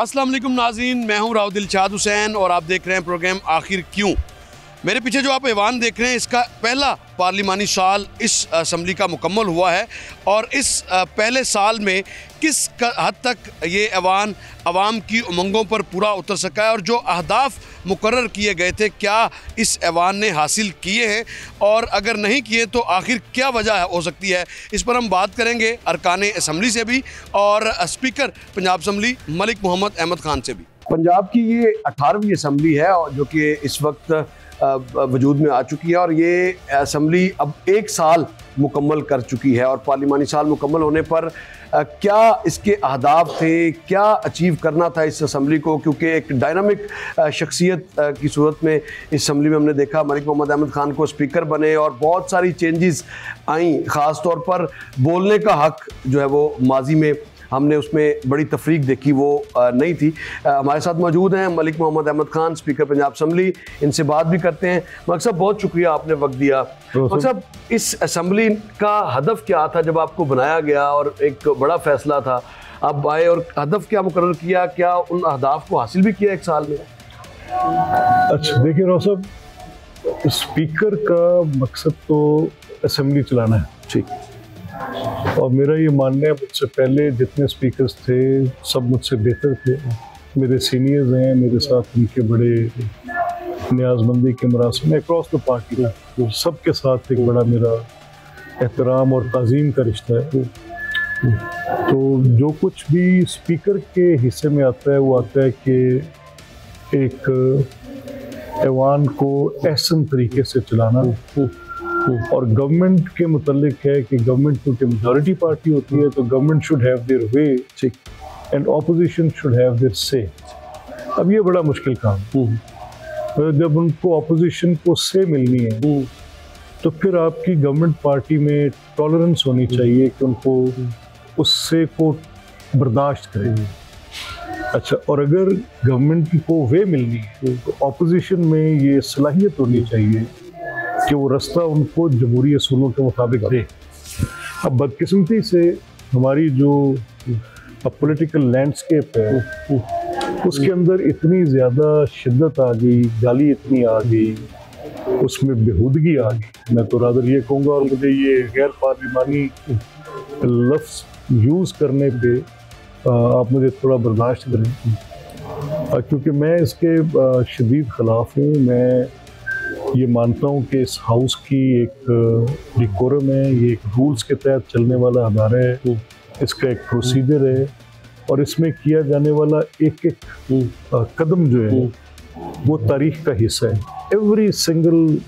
अस्सलाम वालेकुम नाज़रीन, मैं हूं राव दिलशाद हुसैन और आप देख रहे हैं प्रोग्राम आखिर क्यों। मेरे पीछे जो आप ऐवान देख रहे हैं, इसका पहला पार्लिमानी साल इस असम्बली का मुकम्मल हुआ है और इस पहले साल में किस हद तक ये ऐवान आवाम की उमंगों पर पूरा उतर सका है और जो अहदाफ मुकर्रर किए गए थे क्या इस ऐवान ने हासिल किए हैं और अगर नहीं किए तो आखिर क्या वजह हो सकती है, इस पर हम बात करेंगे अरकान असम्बली से भी और स्पीकर पंजाब असम्बली मलिक मोहम्मद अहमद खान से भी। पंजाब की ये 18वीं असम्बली है और जो कि इस वक्त वजूद में आ चुकी है और ये असम्बली अब 1 साल मुकम्मल कर चुकी है और पार्लिमानी साल मुकम्मल होने पर क्या इसके अहदाफ थे, क्या अचीव करना था इस असम्बली को, क्योंकि एक डायनामिक शख्सियत की सूरत में इस असम्बली में हमने देखा मलिक मोहम्मद अहमद खान को स्पीकर बने और बहुत सारी चेंजेस आई। ख़ास तौर पर बोलने का हक जो है वो माजी में हमने उसमें बड़ी तफरीक देखी, वो नहीं थी। हमारे साथ मौजूद हैं मलिक मोहम्मद अहमद खान, स्पीकर पंजाब असम्बली, इनसे बात भी करते हैं। मलिक साहब बहुत शुक्रिया, आपने वक्त दिया। मलिक साहब, इस असम्बली का हदफ क्या था जब आपको बनाया गया और एक बड़ा फैसला था, आप आए और हदफ क्या मुकर्रर किया, क्या उन अहदाफ को हासिल भी किया 1 साल में? अच्छा देखिए राव साहब, स्पीकर का मकसद तो असम्बली चलाना है, ठीक, और मेरा ये मानना है मुझसे पहले जितने स्पीकर्स थे सब मुझसे बेहतर थे। मेरे सीनियर्स हैं, मेरे साथ उनके बड़े न्याज़मंदी के मरासिम अक्रॉस द पार्टी, तो सबके साथ एक बड़ा मेरा एहतराम और ताज़ीम का रिश्ता है। तो जो कुछ भी स्पीकर के हिस्से में आता है वो आता है कि एक ऐवान को एहसन तरीके से चलाना, और गवर्नमेंट के मुतालिक है कि गवर्नमेंट क्योंकि मेजॉरिटी पार्टी होती है तो government should have their way and opposition should have their से। अब ये बड़ा मुश्किल काम है, जब उनको ऑपोजिशन को से मिलनी है तो फिर आपकी गवर्नमेंट पार्टी में टॉलरेंस होनी चाहिए कि उनको उससे को बर्दाश्त करें। अच्छा, और अगर गवर्नमेंट को वे मिलनी है तो ऑपोजिशन में ये सलाहियत होनी चाहिए कि वो रास्ता उनको जमहूरी असूलों के मुताबिक दे। अब बदकिस्मती से हमारी जो पॉलिटिकल लैंडस्केप है उसके अंदर इतनी ज़्यादा शिद्दत आ गई, गाली इतनी आ गई, उसमें बेहूदगी आ गई। मैं तो रादर ये कहूँगा, और मुझे ये गैर पार्लिमानी लफ्ज़ यूज़ करने पे आप मुझे थोड़ा बर्दाश्त करें, क्योंकि मैं इसके शदीद ख़िलाफ़ हूँ। मैं ये मानता हूँ कि इस हाउस की एक डिकोरम है, ये एक रूल्स के तहत चलने वाला अदारा है, इसका एक प्रोसीजर है और इसमें किया जाने वाला एक एक कदम जो है वो तारीख का हिस्सा है। Every single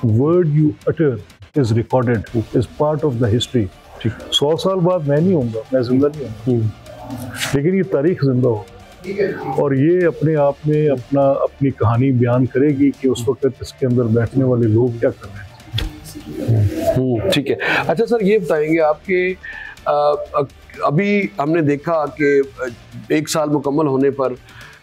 word you utter is recorded, is part of the history. 100 साल बाद मैं नहीं होऊंगा, मैं जिंदा नहीं हूँ, लेकिन ये तारीख जिंदा हो और ये अपने आप में अपनी कहानी बयान करेगी कि उस वक्त इसके अंदर बैठने वाले लोग क्या कर रहे हैं। ठीक है। अच्छा सर, ये बताएंगे आपके अभी हमने देखा कि 1 साल मुकम्मल होने पर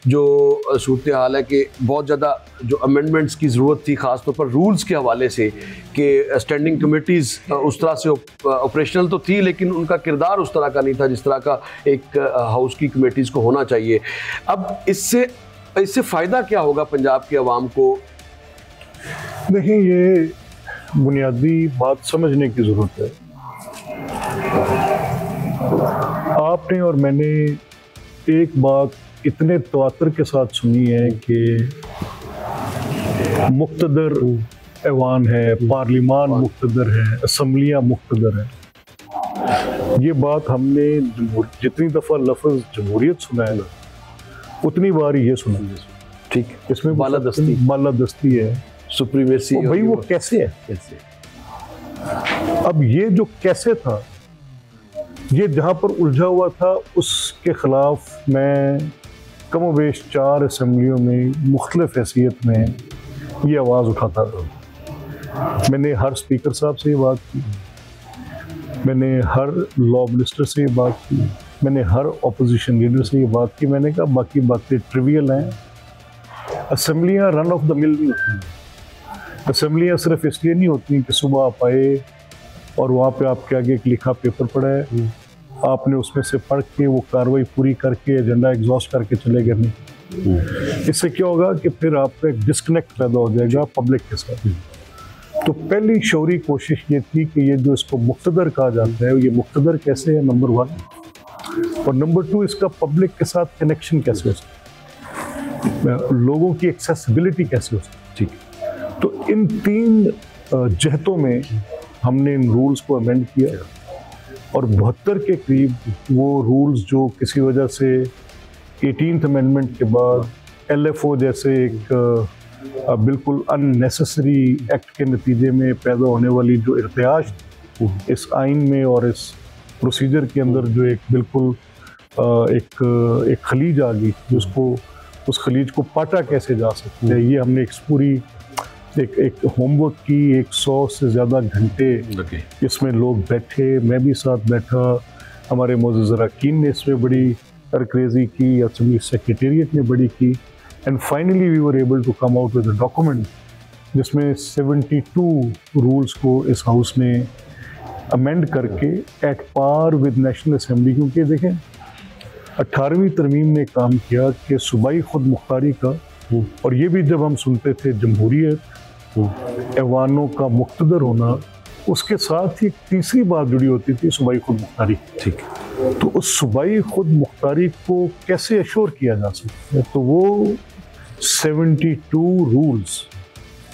जो सूरत हाल है कि बहुत ज़्यादा जो अमेंडमेंट्स की ज़रूरत थी, ख़ासतौर पर रूल्स के हवाले से, कि स्टैंडिंग कमेटीज़ उस तरह से ऑपरेशनल तो थी लेकिन उनका किरदार उस तरह का नहीं था जिस तरह का एक हाउस की कमेटीज़ को होना चाहिए। अब इससे फ़ायदा क्या होगा पंजाब के अवाम को? देखिए, ये बुनियादी बात समझने की ज़रूरत है। आपने और मैंने एक बात इतने तवातर के साथ सुनी है कि मुक्तदर ऐवान है, पार्लिमान मुक्तदर है, असम्बलियाँ मुक्तदर है। ये बात हमने जितनी दफ़ा लफ्ज़ जमहूरियत सुना है ना, उतनी बार ये सुना है। ठीक, इसमें बालादस्ती है, सुप्रीमेसी। भाई वो कैसे है? अब ये जो कैसे था, ये जहाँ पर उलझा हुआ था, उसके ख़िलाफ़ मैं कमोबेश 4 असम्बलियों में मुख्तलिफ हैसियत में ये आवाज़ उठाता था। मैंने हर स्पीकर साहब से ये बात की, मैंने हर लॉ मिनिस्टर से ये बात की, मैंने हर अपोजिशन लीडर से ये बात की। मैंने कहा बाकी बातें ट्रिवियल हैं, असम्बलियाँ रन ऑफ द मिल नहीं होती। असम्बलियाँ सिर्फ इसलिए नहीं होती कि सुबह आप आए और वहाँ पे आपके आगे एक लिखा पेपर पड़ा है आपने उसमें से पढ़ के वो कार्रवाई पूरी करके एजेंडा एग्जॉस्ट करके चले गए नहीं। इससे क्या होगा कि फिर आपका एक डिस्कनेक्ट पैदा हो जाएगा पब्लिक के साथ। तो पहली शौरी कोशिश ये थी कि ये जो इसको मुक्तदर कहा जाता है, ये मुक्तदर कैसे है, नंबर 1, और नंबर 2 इसका पब्लिक के साथ कनेक्शन कैसे हो सकता है, लोगों की एक्सेसिबिलिटी कैसे हो सकती है। ठीक, तो इन 3 जहतों में हमने इन रूल्स को अमेंड किया और 72 के करीब वो रूल्स जो किसी वजह से 18th अमेंडमेंट के बाद LFO जैसे एक बिल्कुल अननेसेसरी एक्ट के नतीजे में पैदा होने वाली जो इर्तियाश इस आइन में और इस प्रोसीजर के अंदर जो एक बिल्कुल एक खलीज आ गई, जिसको उस खलीज को पाटा कैसे जा सकते हैं, ये हमने एक होमवर्क की, 100 से ज़्यादा घंटे इसमें लोग बैठे, मैं भी साथ बैठा, हमारे मोअज़्ज़ज़ अरकान ने इसमें बड़ी करक्रेजी की, असेंबली सेक्रेटेरिएट ने बड़ी की, and finally we were able to come out with a document जिसमें 72 रूल्स को इस हाउस ने अमेंड करके at par with national assembly. क्योंकि देखें 18वीं तरमीम ने काम किया कि सूबाई खुद मुख्तारी का, और ये भी जब हम सुनते थे जमहूरियत, ऐवानों का मुक्तदर होना, उसके साथ ही तीसरी बात जुड़ी होती थी सूबाई खुद मुख्तारी। ठीक, तो उस सूबाई खुद मुख्तारी को कैसे अश्योर किया जा सकता है, तो वो 72 रूल्स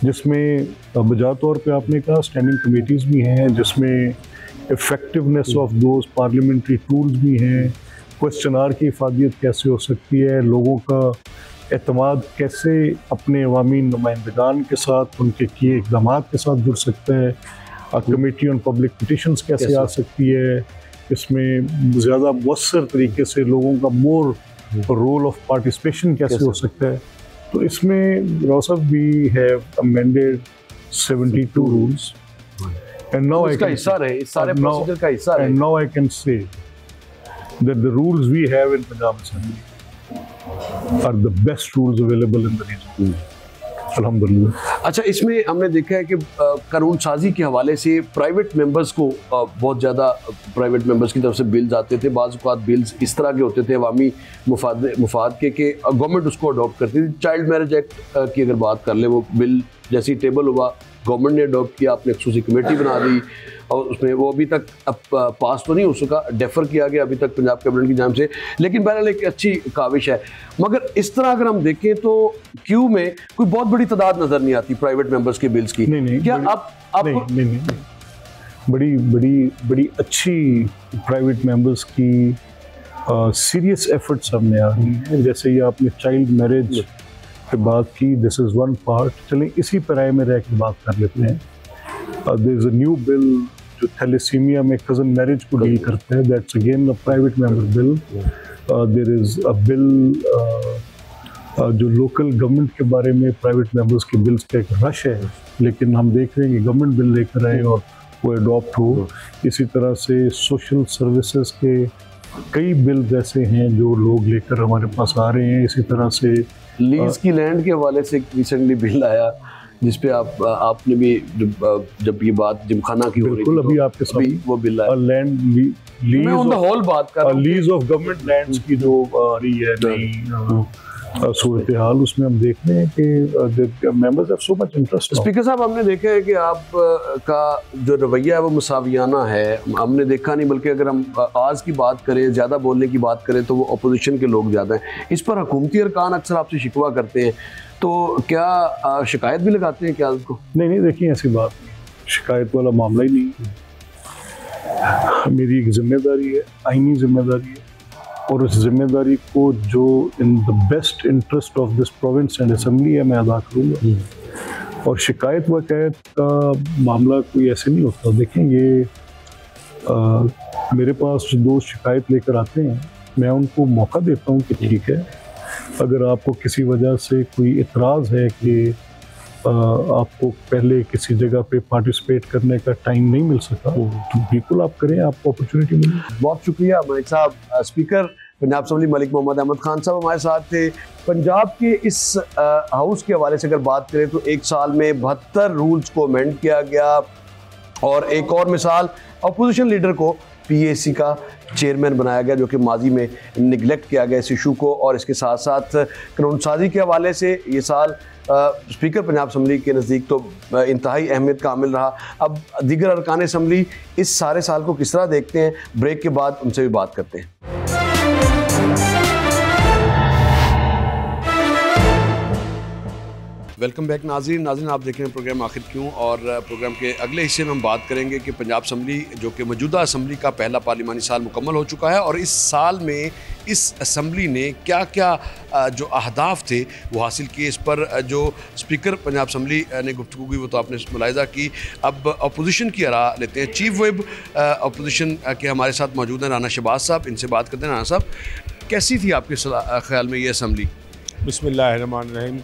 जिसमें बजा तौर पे आपने कहा स्टैंडिंग कमेटीज़ भी हैं, जिसमें effectiveness of those parliamentary tools भी हैं, क्वेश्चन आर की इफादियत कैसे हो सकती है, लोगों का एतमाद कैसे अपने अवामी नुमाइंदगान के साथ उनके किए इक़दाम के साथ जुड़ सकता है, कमेटी ऑन पब्लिक पिटिशंस कैसे आ सकती है, इसमें ज़्यादा मुअस्सर तरीके से लोगों का मोर रोल ऑफ पार्टिसिपेशन कैसे हो सकता है। तो इसमें रौसफ we have amended 72 rules and now I can say that the rules we have in Punjab Assembly are the best rules available in the region. अल्हम्दुलिल्लाह। अच्छा, इसमें हमने देखा है कि कानून साजी के हवाले से प्राइवेट मेंबर्स को बहुत ज़्यादा प्राइवेट मेंबर्स की तरफ से बिल्स आते थे। बाज़ औक़ात बिल्स इस तरह के होते थे अवामी मुफाद के कि गवर्नमेंट उसको अडॉप्ट करती थी। चाइल्ड मैरिज एक्ट की अगर बात कर ले, वो बिल जैसे ही टेबल हुआ गवर्नमेंट ने अडॉप्ट किया, आपने खसूसी कमेटी बना दी और उसमें वो अभी तक अब पास तो नहीं हो सका, डेफर किया गया अभी तक पंजाब कैबिनेट की जानिब से, लेकिन बहरहाल एक अच्छी काविश है। मगर इस तरह अगर हम देखें तो क्यू में कोई बहुत बड़ी तादाद नज़र नहीं आती प्राइवेट मेंबर्स के बिल्स की। नहीं, क्या आप नहीं, बड़ी अच्छी प्राइवेट मेंबर्स की सीरियस एफर्ट्स सामने आ रही हैं। जैसे ये आपने चाइल्ड मैरिज पे बात की, दिस इज़ वन पार्ट। चलें इसी पैराए में रह के बात कर लेते हैं। There is a new bill जो थैलेसीमिया में कज़न मैरिज को डील करता है, that's again a private member bill. There is a bill जो लोकल गवर्नमेंट के बारे में प्राइवेट मेंबर्स के बिल्स का एक रश है, लेकिन हम देख रहे हैं कि गवर्नमेंट बिल लेकर आए और वो अडॉप्ट हो। इसी तरह से सोशल सर्विसेज के कई बिल्स ऐसे हैं जो लोग लेकर हमारे पास आ रहे हैं। इसी तरह से लीज की लैंड के हवाले से रिसेंटली बिल आया जिसपे आपने भी जब ये बात जिमखाना की हो रही थी, अभी आपके साथ वो बिल आया, land lease on the whole बात कर रहा हूं, लीज ऑफ गवर्नमेंट लैंड्स की जो आ रही है नई सूरत हाल, उसमें हम देख रहे हैं कि members have so much interest. Speaker साहब, हमने देखा है कि आप का जो रवैया है वो मुसावियाना है। हमने देखा नहीं, बल्कि अगर हम आज की बात करें, ज़्यादा बोलने की बात करें तो वो अपोजिशन के लोग ज़्यादा हैं। इस पर हुकूमती अरकान अक्सर आपसे शिकवा करते हैं, तो क्या शिकायत भी लगाते हैं क्या उसको? नहीं, देखिए ऐसी बात नहीं, शिकायत वाला मामला ही नहीं है। मेरी एक जिम्मेदारी है, आईनी जिम्मेदारी है, और उस जिम्मेदारी को जो in the best interest of this province and assembly है मैं अदा करूँगा। और शिकायत वकायत का मामला कोई ऐसे नहीं होता। देखें, ये मेरे पास जो दोस्त शिकायत लेकर आते हैं, मैं उनको मौका देता हूँ कि ठीक है, अगर आपको किसी वजह से कोई इतराज़ है कि आपको पहले किसी जगह पे पार्टिसिपेट करने का टाइम नहीं मिल सका, तो बिल्कुल आप करें, आपको अपॉर्चुनिटी मिली। बहुत शुक्रिया मलिक साहब। स्पीकर पंजाब असेंबली मलिक मोहम्मद अहमद खान साहब हमारे साथ थे। पंजाब के इस हाउस के हवाले से अगर बात करें तो एक साल में 72 रूल्स को अमेंड किया गया, और एक और मिसाल अपोजिशन लीडर को PAC का चेयरमैन बनाया गया, जो कि माजी में निगलेक्ट किया गया इस इशू को। और इसके साथ साथ कानून साजी के हवाले से ये साल स्पीकर पंजाब असम्बली के नज़दीक तो इंतहाई अहमियत का हामिल रहा। अब दीगर अरकान असम्बली इस सारे साल को किस तरह देखते हैं, ब्रेक के बाद उनसे भी बात करते हैं। वेलकम बैक नाज़रीन। आप देख रहे हैं प्रोग्राम आखिर क्यों, और प्रोग्राम के अगले हिस्से में हम बात करेंगे कि पंजाब असम्बली जो कि मौजूदा असम्बली का पहला पार्लिमानी साल मुकम्मल हो चुका है, और इस साल में इस असम्बली ने क्या क्या जो अहदाफ थे वो हासिल किए। इस पर जो स्पीकर पंजाब असम्बली ने गुफ्तगू की वो तो आपने मुलाहिज़ा की। अब अपोजिशन की आरा लेते हैं। चीफ व्हिप अपोजिशन के हमारे साथ मौजूद हैं राना शहबाज साहब, इनसे बात करते हैं। राना साहब, कैसी थी आपके ख्याल में ये असम्बली? बिस्मिल्लाहिर्रहमानिर्रहीम।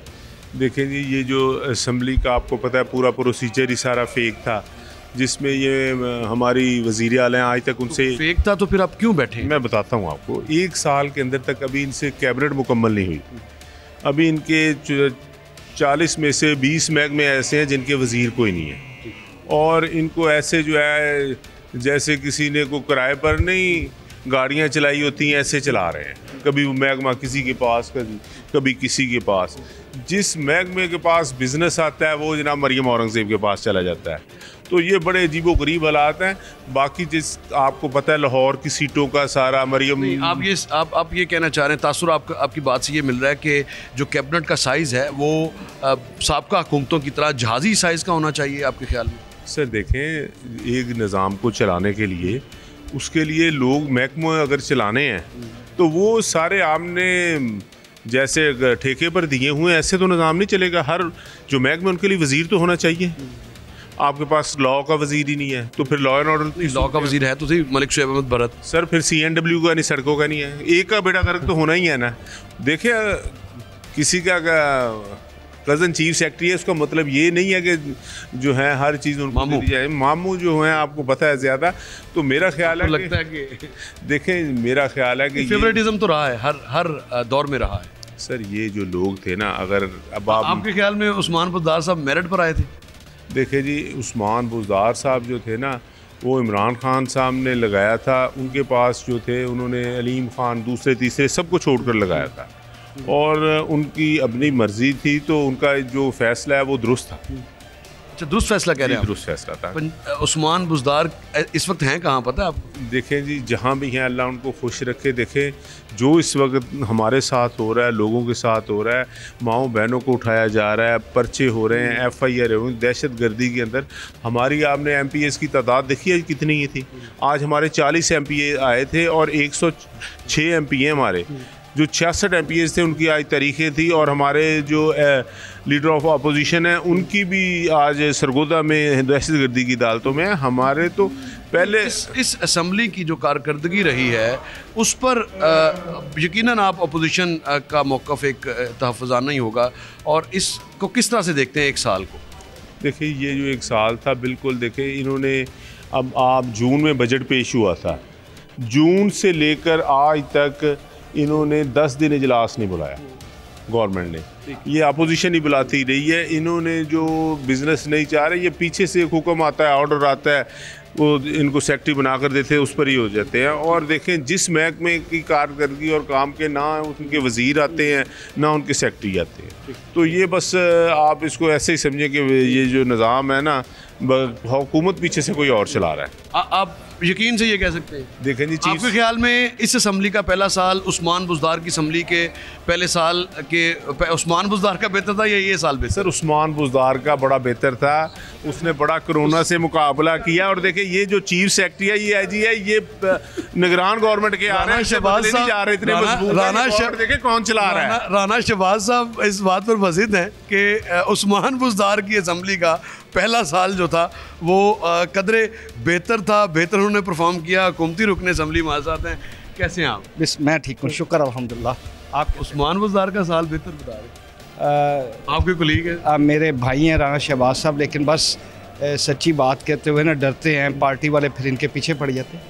देखिए जी, ये जो असम्बली का आपको पता है पूरा प्रोसीजर ही सारा फेक था, जिसमें ये हमारी वज़ीर आला आज तक उनसे तो फेक था, तो फिर आप क्यों बैठे? मैं बताता हूँ आपको। 1 साल के अंदर तक अभी इनसे कैबिनेट मुकम्मल नहीं हुई। अभी इनके 40 में से 20 महकमे ऐसे हैं जिनके वज़ीर कोई नहीं है, और इनको ऐसे जो है जैसे किसी ने को किराए पर नहीं गाड़ियाँ चलाई होती हैं ऐसे चला रहे हैं। कभी वो महकमा किसी के पास, कभी किसी के पास। जिस महकमे के पास बिजनेस आता है वो जनाब मरियम औरंगज़ेब के पास चला जाता है। तो ये बड़े अजीबोगरीब हालात हैं। बाकी जिस आपको पता है लाहौर की सीटों का सारा मरियम, आप ये कहना चाह रहे हैं, तासुर आपकी बात से ये मिल रहा है कि जो कैबिनेट का साइज़ है वो साबका हुकूमतों की तरह जहाज़ी साइज़ का होना चाहिए आपके ख्याल में? सर देखें, एक निज़ाम को चलाने के लिए उसके लिए लोग महकमे अगर चलाने हैं तो वो सारे आमने जैसे ठेके पर दिए हुए ऐसे तो निज़ाम नहीं चलेगा। हर जो महकमे उनके लिए वज़ीर तो होना चाहिए। आपके पास लॉ का वज़ीर ही नहीं है तो फिर लॉ एंड ऑर्डर लॉ का वज़ीर है तो सही मलिक शुएब अहमद भरत। सर फिर CNW का नहीं, सड़कों का नहीं है। एक का बेटा गर्क तो होना ही है ना। देखिए, किसी का कज़न चीफ सेक्रेटरी है, उसका मतलब ये नहीं है कि जो है हर चीज़ उनको दी जाए। मामू जो हैं आपको पता है ज़्यादा। तो मेरा ख्याल है लगता है कि देखें, मेरा ख्याल है कि फेवरेटिज्म तो रहा है, हर दौर में रहा है। सर ये जो लोग थे ना, अगर अब आपके ख्याल में उस्मान बुज़दार साहब मेरिट पर आए थे? देखिए जी, उस्मान बुज़दार साहब जो थे ना, वो इमरान खान साहब ने लगाया था। उनके पास जो थे उन्होंने अलीम खान दूसरे तीसरे सबको छोड़कर लगाया था, और उनकी अपनी मर्जी थी, तो उनका जो फैसला है वो दुरुस्त था। अच्छा, दुरुस्त फैसला कह रहे हैं? दुरुस्त फैसला था। उस्मान बुज़दार इस वक्त हैं कहाँ, पता है आपको? देखें जी, जहाँ भी हैं अल्लाह उनको खुश रखे। देखें, जो इस वक्त हमारे साथ हो रहा है, लोगों के साथ हो रहा है, माओ बहनों को उठाया जा रहा है, पर्चे हो रहे हैं, FIR हो, दहशत गर्दी के अंदर हमारी आपने MPs की तादाद देखी है कितनी ही थी। आज हमारे 40 MPA आए थे और 106 MP हैं हमारे। जो 66 MPs थे उनकी आज तारीखें थी, और हमारे जो लीडर ऑफ अपोजिशन है उनकी भी आज सरगोदा में दहशत गर्दी की अदालतों में है। हमारे तो पहले इस असम्बली की जो कारकर्दगी रही है उस पर यकीनन आप अपोजिशन का मौक़िफ़ एक तहफ़्फ़ुज़ाना ही होगा, और इसको किस तरह से देखते हैं एक साल को? देखिए, ये जो एक साल था, बिल्कुल देखिए इन्होंने अब आप जून में बजट पेश हुआ था, जून से लेकर आज तक इन्होंने 10 दिन इजलास नहीं बुलाया गवर्नमेंट ने। ये अपोजिशन ही बुलाती रही है। इन्होंने जो बिज़नेस नहीं चाह रहे, ये पीछे से एक हुक्म आता है, ऑर्डर आता है, वो इनको सेक्रेटरी बना कर देते हैं, उस पर ही हो जाते हैं। और देखें, जिस महकमे की कारकर्दगी और काम के ना उनके वज़ीर आते हैं ना उनके सेक्रेटरी आते हैं। तो ये बस आप इसको ऐसे ही समझें कि ये जो निज़ाम है ना, हुकूमत पीछे से कोई और चला रहा है। आप यकीन से ये कह सकते हैं? देखें जी, आपके ख्याल में इस असम्बली का पहला साल उस्मान बुज़दार की असम्बली के पहले साल के उस्मान बुज़दार का बेहतर था या ये साल बेहतर? सर, उस्मान बुज़दार का बड़ा बेहतर था। उसने बड़ा कोरोना से मुकाबला किया। और देखिए, ये जो चीफ सेक्रेटरी है, ये IG है, ये निगरान गवर्नमेंट के आ रहे हैं, शहबाज साहब जा रहे इतने मजबूत हैं। देखें कौन चला रहा है। राना शहबाज साहब इस बात पर मज़ीद हैं कि उस्मान बुज़दार की असम्बली का पहला साल जो था वो कदरे बेहतर था, बेहतर उन्होंने परफॉर्म किया। हुकूमती रुकन असम्बली हमारे साथ हैं। कैसे हैं आप? मैं ठीक हूँ, शुक्र अल्हम्दुलिल्लाह। आप उस्मान बुज़दार का साल बेहतर बता रहे? आपके कुलीग हैं? मेरे भाई हैं राना शहबाज साहब, लेकिन बस सच्ची बात कहते हुए ना डरते हैं पार्टी वाले, फिर इनके पीछे पड़ जाते हैं।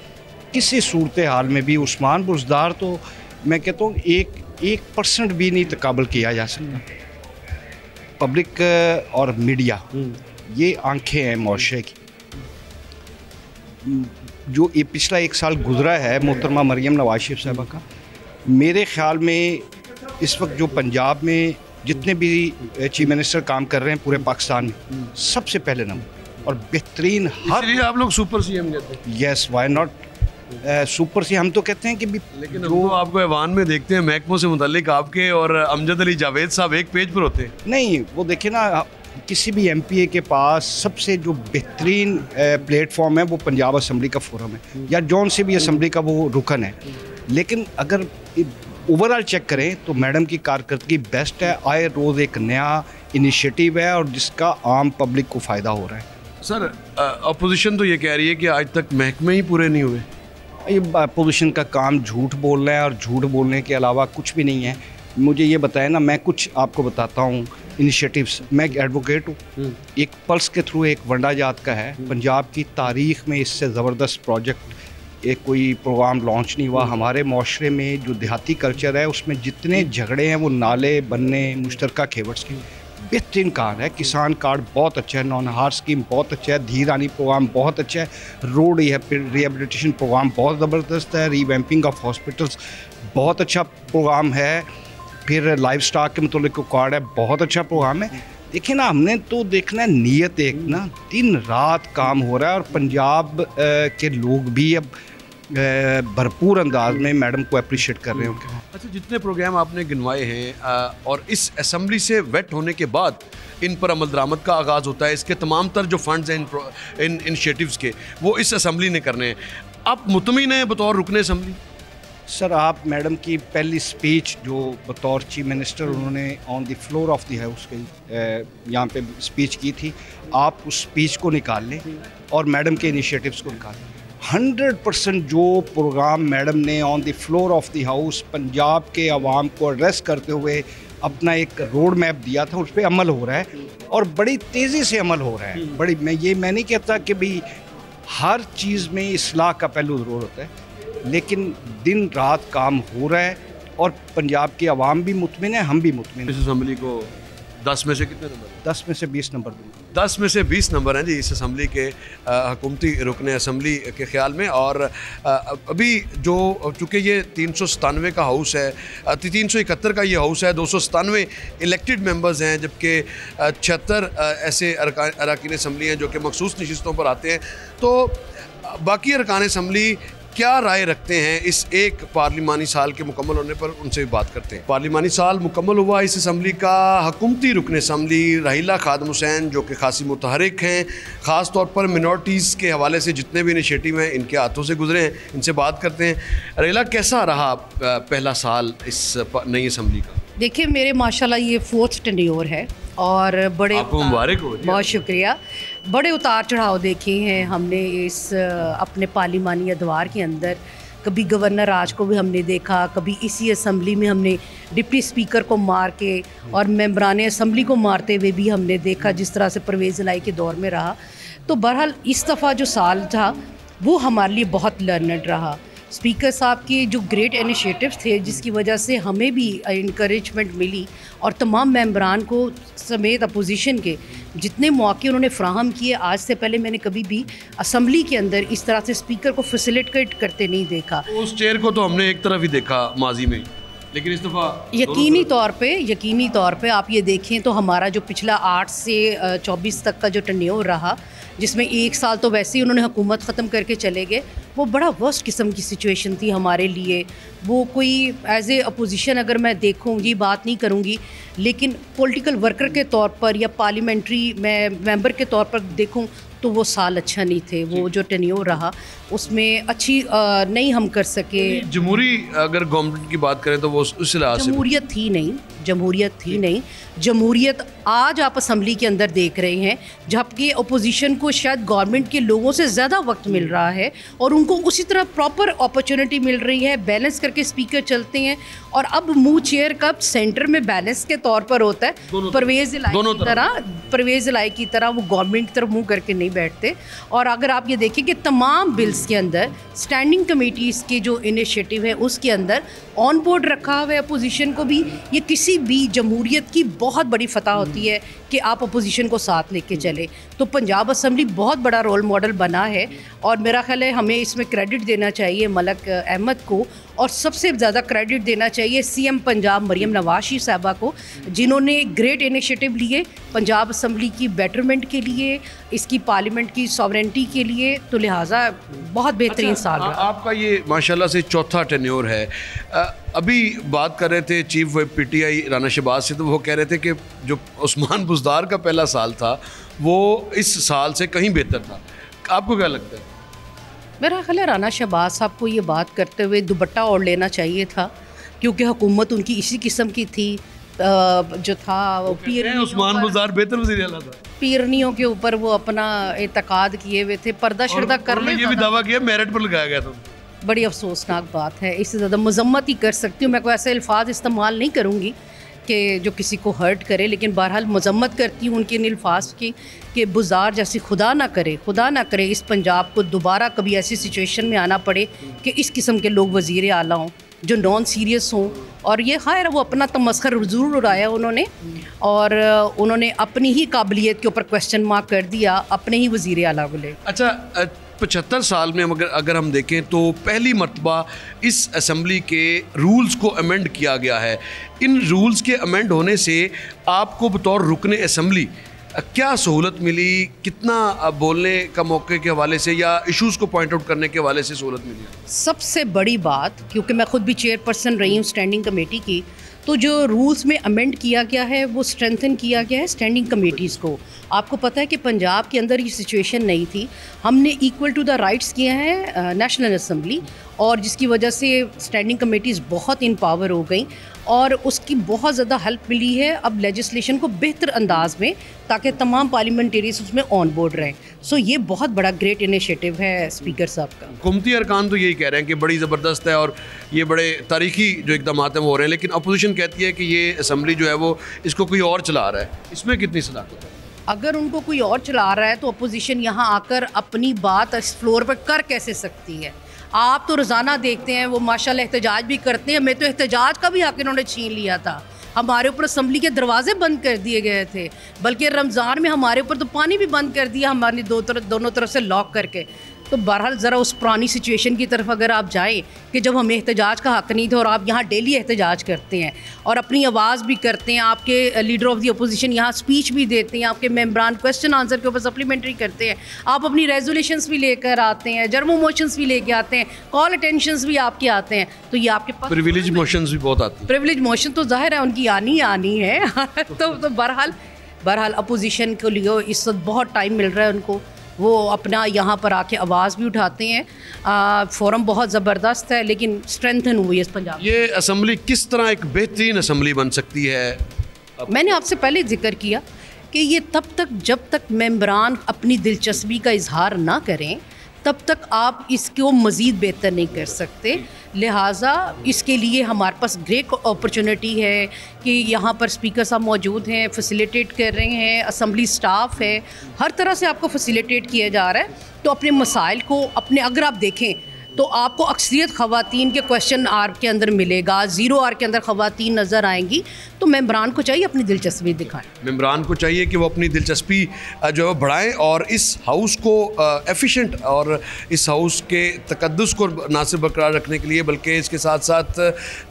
किसी सूरत हाल में भी उस्मान बुज़दार तो मैं कहता हूँ 1% भी नहीं तकाबल किया जा सकता। पब्लिक और मीडिया ये आंखें हैं मुआशरे की। जो ये पिछला 1 साल गुजरा है मोहतरमा मरियम नवाज शरीफ साहबा का, मेरे ख्याल में इस वक्त जो पंजाब में जितने भी चीफ मिनिस्टर काम कर रहे हैं पूरे पाकिस्तान में, सबसे पहले नंबर और बेहतरीन हर। इसलिए आप लोग सुपर सीएम कहते हैं। यस, वाई नॉट सुपर सी, हम तो कहते हैं कि लेकिन जो आपको ऐवान में देखते हैं महकमों से मुतालिक आपके और अमजद अली जावेद साहब एक पेज पर होते हैं। नहीं, वो देखिए ना, किसी भी एमपीए के पास सबसे जो बेहतरीन प्लेटफॉर्म है वो पंजाब असम्बली का फोरम है या जौन से भी असम्बली का वो रुकन है। लेकिन अगर ओवरऑल चेक करें तो मैडम की कारकर्दगी बेस्ट है। आए रोज़ एक नया इनिशिएटिव है और जिसका आम पब्लिक को फ़ायदा हो रहा है। सर, अपोजिशन तो ये कह रही है कि आज तक महकमे ही पूरे नहीं हुए। ये अपोजिशन का काम झूठ बोलना है और झूठ बोलने के अलावा कुछ भी नहीं है। मुझे ये बताएं ना, मैं कुछ आपको बताता हूँ इनिशिएटिव्स। मैं एक एडवोकेट हूँ, एक पल्स के थ्रू एक वंडा जात का है। पंजाब की तारीख़ में इससे ज़बरदस्त प्रोजेक्ट एक कोई प्रोग्राम लॉन्च नहीं हुआ। हमारे माशरे में जो देहाती कल्चर है उसमें जितने झगड़े हैं वो नाले बनने मुश्तरका खेवट्स की बेहतरीन काम है। किसान कार्ड बहुत अच्छा है, नौनहार स्कीम बहुत अच्छा है, धीर रानी प्रोग्राम बहुत अच्छा है, रोड रिहेबिलिटेशन प्रोग्राम बहुत ज़बरदस्त है, रीवैम्पिंग ऑफ हॉस्पिटल्स बहुत अच्छा प्रोग्राम है, फिर लाइफ स्टॉक के मतलब को कार्ड है, बहुत अच्छा प्रोग्राम है। देखिए ना, हमने तो देखना है नीयत, एक ना दिन रात काम हो रहा है और पंजाब के लोग भी अब भरपूर अंदाज में मैडम को अप्रिशिएट कर रहे हैं। अच्छा, जितने प्रोग्राम आपने गिनवाए हैं और इस असम्बली से वेट होने के बाद इन पर अमल दरामद का आगाज़ होता है, इसके तमाम तर जो फंड्स हैं इन इनिशिएटिव्स के वो इस असम्बली ने करने हैं। आप मुतमिन हैं बतौर रुकने असम्बली? सर, आप मैडम की पहली स्पीच जो बतौर चीफ मिनिस्टर उन्होंने on the floor of the house की यहाँ पे स्पीच की थी, आप उस स्पीच को निकाल लें और मैडम के इनिशिएटिव्स को निकाल लें। 100% जो प्रोग्राम मैडम ने on the floor of the house Punjab के अवाम को एड्रेस करते हुए अपना एक रोड मैप दिया था, उस पर अमल हो रहा है और बड़ी तेज़ी से अमल हो रहा है। मैं नहीं कहता कि भाई हर चीज़ में इस्लाह का पहलू ज़रूर होता है, लेकिन दिन रात काम हो रहा है और पंजाब की आवाम भी मुतमिन है, हम भी मुतमिन हैं। इस असम्बली को 10 में से कितने नंबर? 10 में से 20 नंबर दूँगा। 10 में से 20 नंबर हैं जी इस असम्बली के हुकूमती रुकने असम्बली के ख्याल में। और अभी जो चूँकि ये 397 का हाउस है, 371 का ये हाउस है, 297 इलेक्टेड मेंबर्स हैं, जबकि 76 ऐसे अरकान असम्बली हैं जो कि मखसूस नशिस्तों पर आते हैं। तो बाकी अरकान असम्बली क्या राय रखते हैं इस एक पार्लिमानी साल के मुकम्मल होने पर, उनसे भी बात करते हैं। पार्लिमानी साल मुकम्मल हुआ इस असम्बली का। हुकूमती रुकन असम्बली रहीला खादम हुसैन जो कि खासी मुतहरिक हैं, ख़ास तौर पर मिनॉरिटीज़ के हवाले से जितने भी इनिशिएटिव हैं इनके हाथों से गुजरे हैं, इनसे बात करते हैं। रहीला, कैसा रहा पहला साल इस नई असम्बली का? देखिए, मेरे माशाल्लाह ये 4th टेन्योर है और बड़े आपको मुबारक हो। बहुत शुक्रिया। बड़े उतार चढ़ाव देखे हैं हमने इस अपने पार्लिमानी अदवार के अंदर। कभी गवर्नर राज को भी हमने देखा, कभी इसी असम्बली में हमने डिप्टी स्पीकर को मार के और मेंबरान असम्बली को मारते हुए भी हमने देखा, जिस तरह से परवेज़ इलाही के दौर में रहा। तो बहरहाल इस दफ़ा जो साल था वो हमारे लिए बहुत लर्नड रहा। स्पीकर साहब के जो ग्रेट इनिशिएटिव्स थे जिसकी वजह से हमें भी इनकरेजमेंट मिली और तमाम मेंबरान को समेत अपोजिशन के जितने मौके उन्होंने फ्राहम किए, आज से पहले मैंने कभी भी असम्बली के अंदर इस तरह से स्पीकर को फैसिलिटेट करते नहीं देखा। उस चेयर को तो हमने एक तरफ ही देखा माजी में, लेकिन इस दफ़ा यकीनी तौर पे आप ये देखें तो हमारा जो पिछला 8 से 24 तक का जो टेन्योर रहा, जिसमें 1 साल तो वैसे ही उन्होंने हुकूमत ख़त्म करके चले गए, वो बड़ा वर्स्ट किस्म की सिचुएशन थी हमारे लिए। वो कोई एज ए अपोजिशन अगर मैं देखूँ, ये बात नहीं करूँगी, लेकिन पॉलिटिकल वर्कर के तौर पर या पार्लियामेंट्री मेंबर के तौर पर देखूँ तो वो साल अच्छा नहीं थे। वो जो टेन्योर रहा उसमें अच्छी नहीं हम कर सके। जमहूरी अगर गवर्नमेंट की बात करें तो वो उस लिहाज से जमहूरियत थी नहीं। जमहूरियत आज आप असम्बली के अंदर देख रहे हैं, जबकि अपोजिशन को शायद गवर्नमेंट के लोगों से ज़्यादा वक्त मिल रहा है और उनको उसी तरह प्रॉपर अपॉर्चुनिटी मिल रही है, बैलेंस करके स्पीकर चलते हैं। और अब मुँह चेयर कब सेंटर में बैलेंस के तौर पर होता है, परवेज़ इलाही की तरह वो गवर्नमेंट की तरफ मुँह करके नहीं बैठते। और अगर आप ये देखें कि तमाम बिल्स के अंदर स्टैंडिंग कमेटीज़ के जो इनिशिएटिव है उसके अंदर ऑन बोर्ड रखा हुआ है अपोजिशन को भी। ये किसी किसी भी जमहूरियत की बहुत बड़ी फतह होती है कि आप अपोजिशन को साथ लेके चले। तो पंजाब असम्बली बहुत बड़ा रोल मॉडल बना है और मेरा ख्याल है हमें इसमें क्रेडिट देना चाहिए मलक अहमद को, और सबसे ज़्यादा क्रेडिट देना चाहिए सीएम पंजाब मरियम नवाज साहबा को, जिन्होंने ग्रेट इनिशिएटिव लिए पंजाब असम्बली की बेटरमेंट के लिए, इसकी पार्लियामेंट की सॉवरेंटी के लिए। तो लिहाजा बहुत बेहतरीन साल रहा। आपका ये माशाल्लाह से चौथा टेन्योर है। अभी बात कर रहे थे chief whip PTI Rana Shahbaz से, तो वो कह रहे थे कि जो उस्मान बुज़दार का पहला साल था वो इस साल से कहीं बेहतर था। आपको क्या लगता है? मेरा ख्याल है राना शहबाज साहब को ये बात करते हुए दुपट्टा ओढ़ लेना चाहिए था, क्योंकि हुकूमत उनकी इसी किस्म की थी। जो था वो उस्मान बुज़दार बेहतर वज़ीर आला था, पीरनियों के ऊपर वो अपना एतकाद किए हुए थे, पर्दा शर्दा कर ले। ये भी दावा किया मेरिट पर लगाया गया था। बड़ी अफसोसनाक बात है, इससे ज़्यादा मजम्मत ही कर सकती हूँ मैं, कोई ऐसे अल्फाज इस्तेमाल नहीं करूँगी कि जो किसी को हर्ट करे, लेकिन बहरहाल मजम्मत करती हूँ उनके इन अल्फाज की कि बुज़ार जैसी खुदा ना करे इस पंजाब को दोबारा कभी ऐसी सिचुएशन में आना पड़े कि इस किस्म के लोग वज़ीर आला हों जो नॉन सीरियस हों। और ये खैर वो अपना तमस्खर ज़रूर उड़ाया उन्होंने, और उन्होंने अपनी ही काबिलियत के ऊपर क्वेश्चन मार्क कर दिया अपने ही वज़ीर आला को ले। अच्छा, 75 साल में अगर हम देखें तो पहली मर्तबा इस असम्बली के रूल्स को अमेंड किया गया है। इन रूल्स के अमेंड होने से आपको बतौर रुकने असम्बली क्या सहूलत मिली? कितना बोलने का मौके के हवाले से या इश्यूज़ को पॉइंट आउट करने के हवाले से सहूलत मिली? सबसे बड़ी बात, क्योंकि मैं ख़ुद भी चेयरपर्सन रही हूँ स्टैंडिंग कमेटी की, तो जो रूल्स में अमेंड किया गया है वो स्ट्रेंथन किया गया है स्टैंडिंग कमेटीज़ को। आपको पता है कि पंजाब के अंदर ये सिचुएशन नहीं थी, हमने इक्वल टू द राइट्स किए हैं नेशनल असम्बली, और जिसकी वजह से स्टैंडिंग कमेटीज़ बहुत इन पावर हो गई और उसकी बहुत ज़्यादा हेल्प मिली है अब लेजिस्लेशन को बेहतर अंदाज में, ताकि तमाम पार्लियामेंटेरियंस उसमें ऑन बोर्ड रहें। सो ये बहुत बड़ा ग्रेट इनिशिएटिव है स्पीकर साहब का। हुकूमती अरकान तो यही कह रहे हैं कि बड़ी ज़बरदस्त है और ये बड़े तारीखी जो इक़दाम हैं वो हो रहे हैं, लेकिन अपोजिशन कहती है कि ये असम्बली जो है वो इसको कोई और चला रहा है। इसमें कितनी सदाकत है? अगर उनको कोई और चला रहा है तो अपोजिशन यहाँ आकर अपनी बात इस फ्लोर पर कर कैसे सकती है? आप तो रोज़ाना देखते हैं वो माशाल्लाह एहतजाज भी करते हैं, मैं तो एहतजाज का भी हक इन्होंने छीन लिया था। हमारे ऊपर असम्बली के दरवाजे बंद कर दिए गए थे, बल्कि रमज़ान में हमारे ऊपर तो पानी भी बंद कर दिया हमारी दोनों तरफ से लॉक करके। तो बहरहाल ज़रा उस पुरानी सिचुएशन की तरफ अगर आप जाएं कि जब हमें एहतजाज का हक़ नहीं था और आप यहाँ डेली एहतजाज करते हैं और अपनी आवाज़ भी करते हैं, आपके लीडर ऑफ द अपोजिशन यहाँ स्पीच भी देते हैं, आपके मेम्बरान क्वेश्चन आंसर के ऊपर सप्लीमेंट्री करते हैं, आप अपनी रेजोल्यूशंस भी लेकर आते हैं, जर्मो मोशंस भी लेके आते हैं, कॉल अटेंशंस भी आपके आते हैं, तो ये आपके पास प्रिविलेज मोशंस भी बहुत आती हैं। प्रिविलेज मोशन तो जाहिर है उनकी आनी है तो बहरहाल अपोजिशन के लिए इस वक्त बहुत टाइम मिल रहा है उनको, वो अपना यहाँ पर आके आवाज़ भी उठाते हैं। फोरम बहुत ज़बरदस्त है, लेकिन स्ट्रेंथन हुई है इस पंजाब। ये असम्बली किस तरह एक बेहतरीन असम्बली बन सकती है? मैंने आपसे पहले जिक्र किया कि ये जब तक मेंबरान अपनी दिलचस्पी का इजहार ना करें तब तक आप इसको मज़ीद बेहतर नहीं कर सकते। लिहाजा इसके लिए हमारे पास ग्रेट अपॉर्चुनिटी है कि यहाँ पर स्पीकर साहब मौजूद हैं, फैसिलिटेट कर रहे हैं, असम्बली स्टाफ है, हर तरह से आपको फैसिलिटेट किया जा रहा है। तो अपने मसाइल को अगर आप देखें तो आपको अक्सरियत ख़वातीन के क्वेश्चन आर के अंदर मिलेगा, 0 आर के अंदर ख़वातीन नज़र आएंगी। तो मेम्बरान को चाहिए अपनी दिलचस्पी दिखाएं, मेम्बरान को चाहिए कि वो अपनी दिलचस्पी जो है बढ़ाएं और इस हाउस को एफिशिएंट और इस हाउस के तकद्दुस को ना सिर्फ बरकरार रखने के लिए बल्कि इसके साथ साथ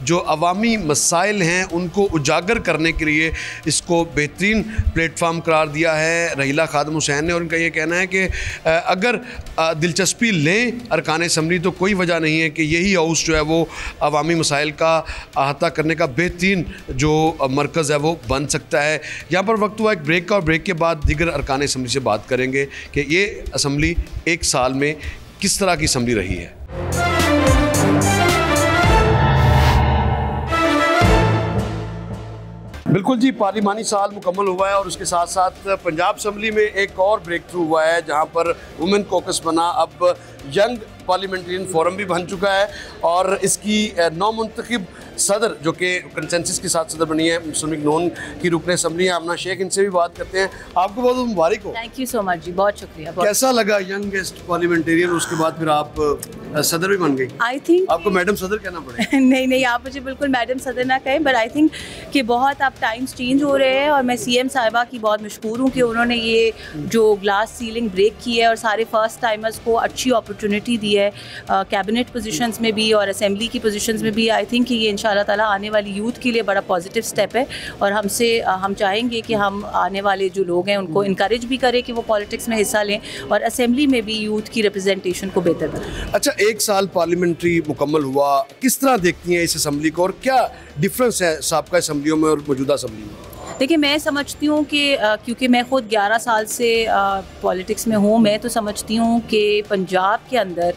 जो अवामी मसाइल हैं उनको उजागर करने के लिए इसको बेहतरीन प्लेटफार्म करार दिया है रहीला खादम हुसैन ने। और उनका ये कहना है कि अगर दिलचस्पी लें अरकान असम्बली तो कोई वजह नहीं है कि यही हाउस जो है वो अवामी मसाइल का अहाता करने का बेहतरीन जो मरकज़ है वो बन सकता है। यहाँ पर वक्त हुआ एक ब्रेक का, और ब्रेक के बाद दीगर अरकान असम्बली से बात करेंगे कि ये असम्बली एक साल में किस तरह की असम्बली रही है। बिल्कुल जी, पार्लिमानी साल मुकम्मल हुआ है और उसके साथ साथ पंजाब असम्बली में एक और ब्रेक थ्रू हुआ है जहाँ पर वुमेन कॉकस बना, अब यंग पार्लियामेंटेरियन फोरम भी बन चुका है और इसकी नौ मुंतखब सदर जो कि कंसेंसस के साथ सदर बनी है, मुस्लिम लीग नून की रुकन असम्बली है आमना शेख, इनसे भी बात करते हैं। आपको बहुत मुबारक हो। थैंक यू सो मच जी, बहुत शुक्रिया। कैसा लगा यंगेस्ट पार्लियामेंटेरियन, उसके बाद फिर आप सदर भी बन गई? आई थिंक आपको मैडम सदर कहना पड़ेगा। नहीं, आप मुझे बिल्कुल मैडम सदर ना कहें, बट आई थिंक कि बहुत अब टाइम्स चेंज हो रहे हैं और मैं सीएम साहिबा की बहुत मशकूर हूँ कि उन्होंने ये जो ग्लास सीलिंग ब्रेक की है और सारे फर्स्ट टाइमर्स को अच्छी अपॉर्चुनिटी दी है कैबिनेट पोजीशंस में भी और असेंबली की पोजीशंस में भी। आई थिंक कि ये इंशाल्लाह ताला आने वाली यूथ के लिए बड़ा पॉजिटिव स्टेप है और हम चाहेंगे कि हम आने वाले जो लोग हैं उनको इनकरेज भी करें कि वो पॉलिटिक्स में हिस्सा लें और असेंबली में भी यूथ की रिप्रेजेंटेशन को बेहतर करें। अच्छा, 1 साल पार्लियामेंट्री मुकम्मल हुआ, किस तरह देखती हैं इस असम्बली को और क्या डिफरेंस है साबका असम्बलियों में और मौजूदा असम्बली में? देखिए, मैं समझती हूँ कि क्योंकि मैं ख़ुद 11 साल से पॉलिटिक्स में हूँ, मैं तो समझती हूँ कि पंजाब के अंदर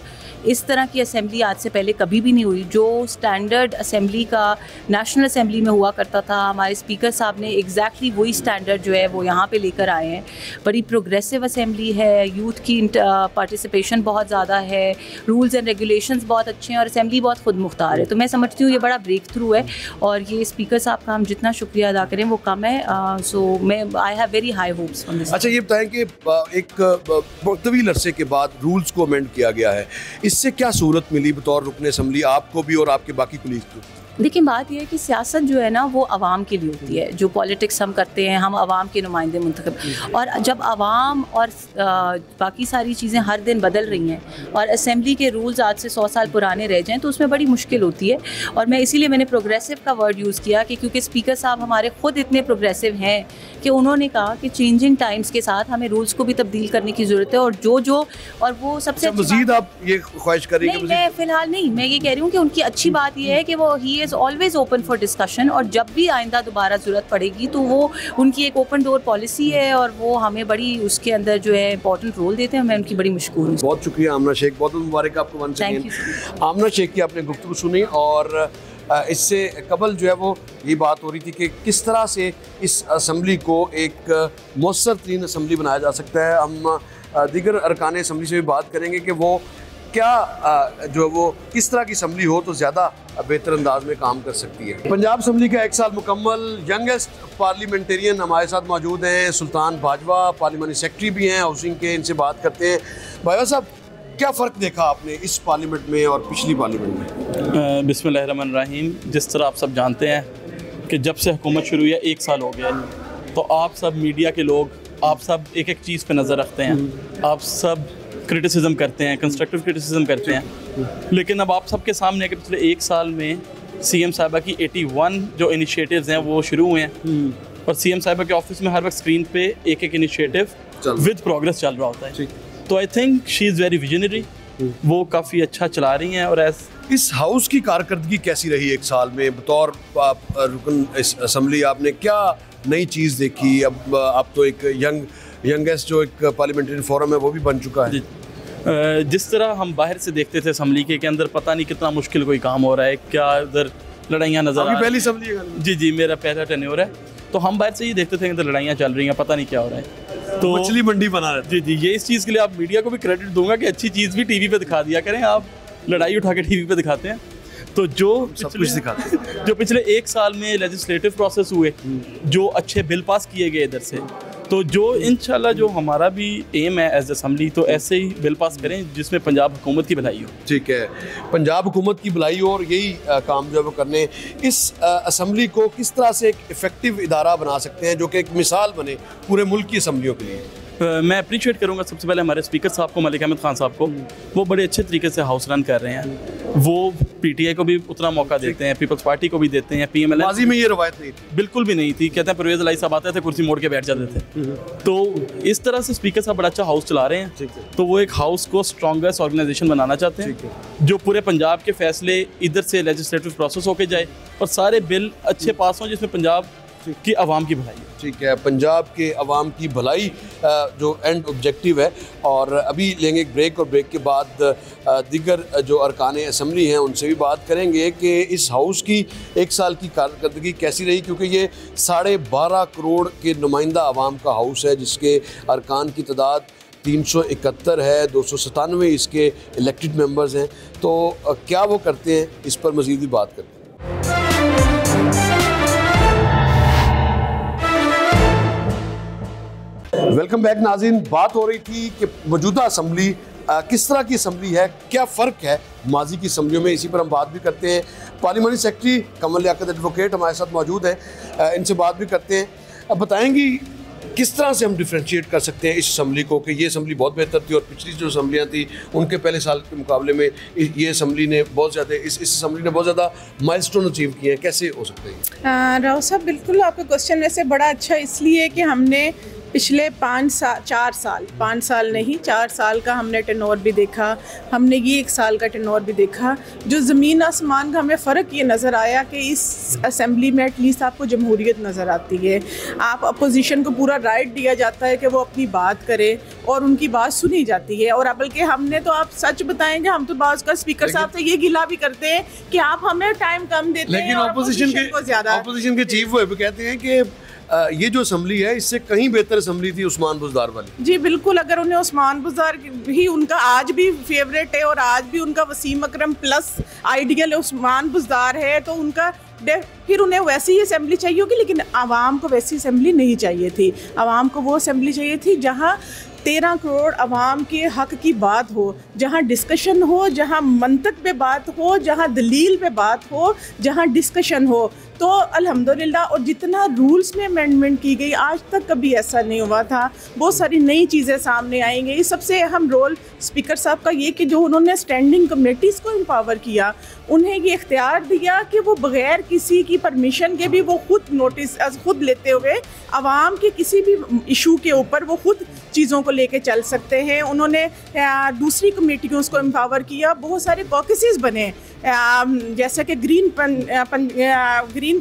इस तरह की असेंबली आज से पहले कभी भी नहीं हुई। जो स्टैंडर्ड असेंबली का नेशनल असेंबली में हुआ करता था, हमारे स्पीकर साहब ने एग्जैक्टली वही स्टैंडर्ड जो है वो यहाँ पे लेकर आए हैं। बड़ी प्रोग्रेसिव असेंबली है, यूथ की पार्टिसिपेशन बहुत ज़्यादा है, रूल्स एंड रेगुलेशंस बहुत अच्छे हैं और असेंबली बहुत खुद मुख्तार है। तो मैं समझती हूँ ये बड़ा ब्रेक थ्रू है और ये स्पीकर साहब का हम जितना शुक्रिया अदा करें वो कम है। सो मैं I have very high hopes from this. अच्छा, ये बताएं कि एक तवील अरसे के बाद रूल्स को अमेंड किया गया है, इससे क्या सूरत मिली बतौर रुकने असम्बली आपको भी और आपके बाकी कुलीग्स को? देखिए, बात यह है कि सियासत जो है ना वो आवाम के लिए होती है। जो पॉलिटिक्स हम करते हैं, हम आवाम के नुमाइंदे मुंतखब, और जब आवाम और बाकी सारी चीज़ें हर दिन बदल रही हैं और असेंबली के रूल्स आज से 100 साल पुराने रह जाएं तो उसमें बड़ी मुश्किल होती है। और मैं इसीलिए मैंने प्रोग्रेसिव का वर्ड यूज़ किया कि क्योंकि स्पीकर साहब हमारे ख़ुद इतने प्रोग्रेसिव हैं कि उन्होंने कहा कि चेंजिंग टाइम्स के साथ हमें रूल्स को भी तब्दील करने की ज़रूरत है। और वो सबसे मज़ीद आप ये ख्वाहिश करेंगे? नहीं, मैं फ़िलहाल नहीं, मैं ये कह रही हूँ कि उनकी अच्छी बात यह है कि वो he is always open for discussion और जब भी आइंदा दोबारा ज़रूरत पड़ेगी तो वो उनकी एक ओपन डोर पॉलिसी है और वो हमें बड़ी उसके अंदर जो है इंपॉर्टेंट रोल देते हैं। मैं उनकी बड़ी मशकूर हूँ। बहुत शुक्रिया आमना शेख, बहुत मुबारक आपको वंस अगेन। आमना शेख की आपने गुफ्तगू सुनी और इससे कबल जो है वो ये बात हो रही थी कि किस तरह से इस असम्बली को एक मौसर तरीन असम्बली बनाया जा सकता है। हम दीगर अरकान असम्बली से भी बात करेंगे कि वो क्या जो वो किस तरह की असम्बली हो तो ज़्यादा बेहतर अंदाज में काम कर सकती है। पंजाब असम्बली का 1 साल मुकम्मल, यंगेस्ट पार्लियामेंटेरियन हमारे साथ मौजूद हैं सुल्तान बाजवा, पार्लियामानी सेक्रेटरी भी हैं हाउसिंग के। इनसे बात करते हैं। बाजवा साहब, क्या फ़र्क देखा आपने इस पार्लियामेंट में और पिछली पार्लियामेंट में? बिस्मिल्लाहिर्रहमानिर्रहीम। जिस तरह आप सब जानते हैं कि जब से हुकूमत शुरू हुई है 1 साल हो गया है, तो आप सब मीडिया के लोग, आप सब एक एक चीज़ पे नज़र रखते हैं, आप सब क्रिटिसिज्म करते हैं, कंस्ट्रक्टिव क्रिटिसिज्म करते हैं। लेकिन अब आप सबके सामने कि पिछले 1 साल में सीएम साहिबा की 81 जो इनिशिएटिव्स हैं वो शुरू हुए हैं और सीएम साहिबा के ऑफिस में हर वक्त स्क्रीन पे एक एक इनिशिएटिव विद प्रोग्रेस चल रहा होता है। तो I think she is very visionary, वो काफ़ी अच्छा चला रही हैं। और इस हाउस की कारकर्दगी कैसी रही 1 साल में बतौर रुकन इस असम्बली? आपने क्या नई चीज़ देखी? अब आप तो एक यंगेस्ट जो एक पार्लियामेंट्री फोरम है वो भी बन चुका है। जिस तरह हम बाहर से देखते थे असम्बली के अंदर पता नहीं कितना मुश्किल कोई काम हो रहा है, क्या इधर लड़ाइयाँ नजर आ रही हैं। पहली असम्बली है? जी, मेरा पहला टेन्योर है। तो हम बाहर से ये देखते थे कि इधर लड़ाइयाँ चल रही हैं, पता नहीं क्या हो रहा है। तो मछली मंडी बना रहे। जी, ये इस चीज़ के लिए आप मीडिया को भी क्रेडिट दूंगा कि अच्छी चीज़ भी टीवी पे दिखा दिया करें। आप लड़ाई उठा के टीवी पे दिखाते हैं तो जो सब कुछ दिखाते हैं। जो पिछले 1 साल में लेजिस्लेटिव प्रोसेस हुए, जो अच्छे बिल पास किए गए इधर से, तो जो इंशाल्लाह जो हमारा भी एम है एज असम्बली, तो ऐसे ही बिल पास करें जिसमें पंजाब हुकूमत की भलाई हो। ठीक है, पंजाब हुकूमत की भलाई हो और यही काम जो है वो करने। इस असम्बली को किस तरह से एक इफ़ेक्टिव इदारा बना सकते हैं जो कि एक मिसाल बने पूरे मुल्क की असम्बलियों के लिए? मैं अप्रिशिएट करूंगा सबसे पहले हमारे स्पीकर साहब को, मलिक अहमद खान साहब को। वो बड़े अच्छे तरीके से हाउस रन कर रहे हैं। वो पीटीआई को भी उतना मौका देते हैं, पीपल्स पार्टी को भी देते हैं, पीएमएल माजी में ये रवायत नहीं थी, बिल्कुल भी नहीं थी। कहते हैं परवेज़ इलाही साहब आते थे, कुर्सी मोड़ के बैठ जाते थे। तो इस तरह से स्पीकर साहब बड़ा अच्छा हाउस चला रहे हैं। तो वो एक हाउस को स्ट्रॉन्गेस्ट ऑर्गेनाइजेशन बनाना चाहते हैं जो पूरे पंजाब के फैसले इधर से लेजिस्लेटिव प्रोसेस होके जाए और सारे बिल अच्छे पास हों जिसमें पंजाब की आवाम की भलाई है। ठीक है, पंजाब के अवाम की भलाई जो एंड ऑब्जेक्टिव है। और अभी लेंगे एक ब्रेक और ब्रेक के बाद दीगर जो अरकान असम्बली हैं उनसे भी बात करेंगे कि इस हाउस की 1 साल की कारकर्दगी कैसी रही, क्योंकि ये 12.5 करोड़ के नुमाइंदा अवाम का हाउस है जिसके अरकान की तादाद 371 है, 297 इसके इलेक्टेड मेंबर्स हैं। तो क्या वो करते हैं, इस पर मज़ीद भी बात करते हैं। वेलकम बैक नाज़रीन। बात हो रही थी कि मौजूदा असम्बली किस तरह की असम्बली है, क्या फ़र्क है माजी की असम्बलियों में, इसी पर हम बात भी करते हैं। पार्लिमानी सेक्रेटरी कमल लियाकत एडवोकेट हमारे साथ मौजूद है, इनसे बात भी करते हैं। अब बताएंगी किस तरह से हम डिफ्रेंशिएट कर सकते हैं इस असम्बली को कि ये असम्बली बहुत बेहतर थी और पिछली जो असम्बलियाँ थी उनके पहले साल के मुकाबले में ये असम्बली ने बहुत ज़्यादा इस असम्बली ने बहुत ज़्यादा माइलस्टोन अचीव किए हैं, कैसे हो सकते हैं? राव साहब, बिल्कुल आपका क्वेश्चन वैसे बड़ा अच्छा इसलिए कि हमने पिछले 5 साल नहीं 4 साल का हमने टेनोर भी देखा, हमने ये 1 साल का टेनोर भी देखा। जो ज़मीन आसमान का हमें फ़र्क ये नज़र आया कि इस असेंबली में एटलीस्ट आपको जमहूरियत नज़र आती है। आप अपोजिशन को पूरा राइट दिया जाता है कि वो अपनी बात करे और उनकी बात सुनी जाती है। और बल्कि हमने तो, आप सच बताएंगे, हम तो बाज़ का स्पीकर साहब से ये गिला भी करते हैं कि आप हमें टाइम कम देते हैं, लेकिन अपोजिशन के चीफ वो कहते हैं कि ये जो असम्बली है इससे कहीं बेहतर असम्बली थी उस्मान बुज़दार वाली। जी बिल्कुल, अगर उन्हें उस्मान बुज़दार ही उनका आज भी फेवरेट है और आज भी उनका वसीम अकरम प्लस आइडियल उस्मान बुज़दार है, तो उनका फिर उन्हें वैसी असम्बली चाहिए होगी। लेकिन आवाम को वैसी असम्बली नहीं चाहिए थी। आवाम को वो असम्बली चाहिए थी जहाँ 13 करोड़ आवाम के हक़ की बात हो, जहाँ डिस्कशन हो, जहाँ मंतक पे बात हो, जहाँ दलील पे बात हो, जहाँ डिस्कशन हो। तो अल्हम्दुलिल्लाह, और जितना रूल्स में अमेंडमेंट की गई आज तक कभी ऐसा नहीं हुआ था। बहुत सारी नई चीज़ें सामने आएंगी। सबसे अहम रोल स्पीकर साहब का ये कि जो उन्होंने स्टैंडिंग कमेटीज़ को एम्पावर किया, उन्हें ये इख्तियार दिया कि वो बग़ैर किसी की परमिशन के भी वो खुद नोटिस खुद लेते हुए आवाम के किसी भी इशू के ऊपर वो खुद चीज़ों को लेके चल सकते हैं। उन्होंने दूसरी कमेटियों को एम्पावर किया। बहुत सारे कॉकसेस बने, जैसे कि ग्रीन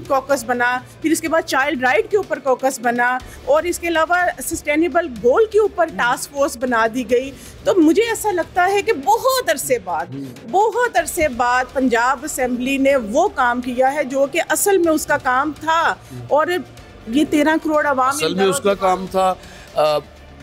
कॉकस बना, फिर इसके बाद चाइल्ड राइट के ऊपर कॉकस बना, और इसके अलावा सस्टेनेबल गोल के ऊपर टास्क फोर्स बना दी गई। तो मुझे ऐसा लगता है कि बहुत अरसे बाद पंजाब असेंबली ने वो काम किया है जो कि असल में उसका काम था। और ये 13 करोड़ आवाम असल में उसका काम था।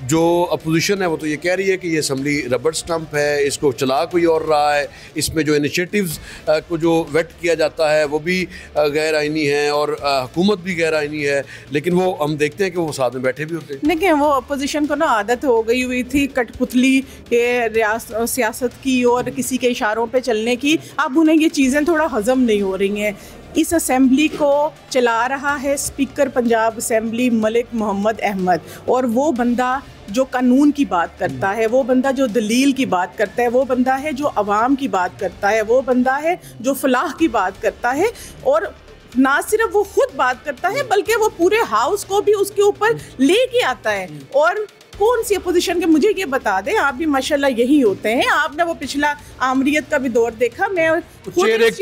जो अपोजिशन है वो तो ये कह रही है कि ये असम्बली रबड़ स्टम्प है, इसको चला कोई और रहा है, इसमें जो इनिशिएटिव्स को जो वेट किया जाता है वो भी गैर आइनी है और हुकूमत भी गैर आइनी है। लेकिन वो हम देखते हैं कि वो साथ में बैठे भी होते हैं। देखिए, वो अपोजिशन को ना आदत हो गई हुई थी कठपुतली सियासत की और किसी के इशारों पे चलने की। अब उन्हें ये चीज़ें थोड़ा हज़म नहीं हो रही हैं। इस असेंबली को चला रहा है स्पीकर पंजाब असेंबली मलिक मोहम्मद अहमद, और वो बंदा जो कानून की बात करता है, वो बंदा जो दलील की बात करता है, वो बंदा है जो अवाम की बात करता है, वो बंदा है जो फलाह की बात करता है। और ना सिर्फ वो खुद बात करता है बल्कि वो पूरे हाउस को भी उसके ऊपर लेके आता है। और कौन सी अपोजिशन के, मुझे ये बता दें, आप भी माशाल्लाह यही होते हैं। आपने वो पिछला आमरीत का भी दौर देखा। मैं चेयर एक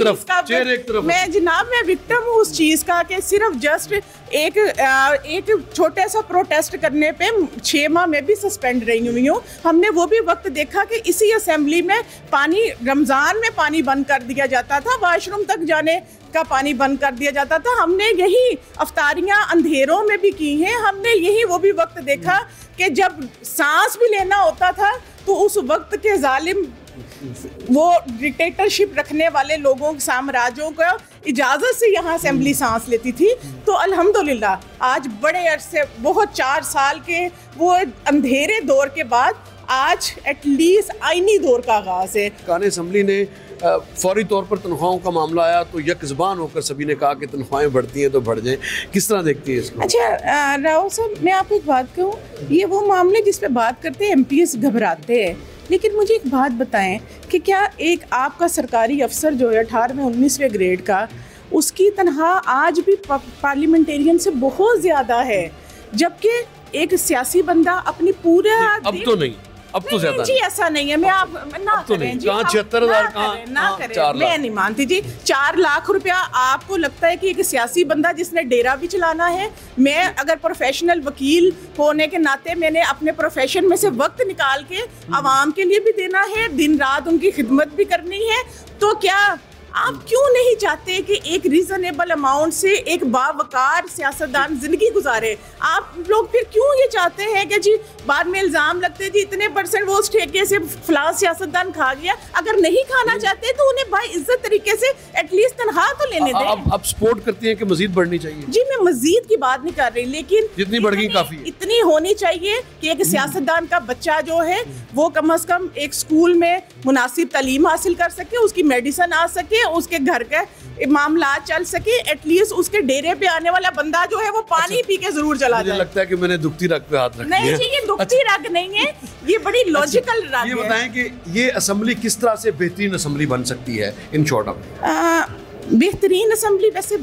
तरफ मैं जनाब मैं विक्टिम हूँ उस चीज़ का कि सिर्फ जस्ट एक छोटा सा प्रोटेस्ट करने पे 6 माह में भी सस्पेंड रही हुई हूँ। हमने वो भी वक्त देखा कि इसी असेंबली में पानी, रमज़ान में पानी बंद कर दिया जाता था, वॉशरूम तक जाने का पानी बंद कर दिया जाता था। हमने यही अफ्तारियाँ अंधेरों में भी की हैं। हमने यही वो भी वक्त देखा कि जब सांस भी लेना होता था तो उस वक्त के जालिम वो डिक्टेटरशिप रखने वाले लोगों, साम्राज्यों को इजाज़त से यहाँ असेंबली सांस लेती थी। तो अल्हम्दुलिल्लाह आज बड़े अरसे, बहुत 4 साल के वो अंधेरे दौर के बाद आज एटलीस्ट आईनी दौर का आगाज़ है। कान असम्बली ने फौरी तौर पर तनख्वाहों का मामला आया तो यकज़बान होकर सभी ने कहा कि तनख्वाहें बढ़ती हैं तो बढ़ जाएं। किस तरह देखती है इसको? अच्छा राव साहब, मैं आपको एक बात कहूँ, ये वो मामले जिस पे बात करते हैं MPs घबराते हैं। लेकिन मुझे एक बात बताएं कि क्या एक आपका सरकारी अफसर जो है 18वें 19वें ग्रेड का, उसकी तनख्वाह आज भी पार्लियामेंटेरियन से बहुत ज़्यादा है, जबकि एक सियासी बंदा अपनी पूरा अब तो नहीं, अब तो ज्यादा जी ऐसा नहीं है। मैं आप ना तो करें जी, 76,000 ना करें, मैं नहीं मानती जी। 4 लाख रुपया आपको लगता है कि एक सियासी बंदा जिसने डेरा भी चलाना है, मैं अगर प्रोफेशनल वकील होने के नाते मैंने अपने प्रोफेशन में से वक्त निकाल के आवाम के लिए भी देना है, दिन रात उनकी खिदमत भी करनी है, तो क्या आप क्यों नहीं चाहते कि एक रीजनेबल अमाउंट से एक बावकार सियासतदान जिंदगी गुजारे? आप लोग फिर क्यों ये चाहते हैं कि जी बाद में इल्ज़ाम लगते जी इतने % वो उस ठेके से फलां सियासतदान खा गया? अगर नहीं खाना चाहते तो उन्हें भाई इज्जत तरीके से एटलीस्ट तनख्वाह तो लेने दें। आप सपोर्ट करती हैं कि मजीद बढ़नी चाहिए? जी मैं मजीद की बात नहीं कर रही, लेकिन जितनी बढ़ गई काफी है। इतनी होनी चाहिए कि एक सियासतदान का बच्चा जो है वो कम से कम एक स्कूल में मुनासिब तालीम हासिल कर सके, उसकी मेडिसिन आ सके, उसके घर के मामला चल सके, एटलीस्ट उसके डेरे पे आने वाला बंदा जो है वो पानी पी के जरूर चला जाए। मुझे लगता है कि मैंने दुखती रग पे हाथ रख दिया। नहीं जी, ये दुखती रग नहीं है, ये बड़ी लॉजिकल रग है। ये बताएं कि ये असेंबली किस तरह से बेहतरीन असेंबली बन सकती है इन शॉर्ट में? बेहतरीन असेंबली वैसे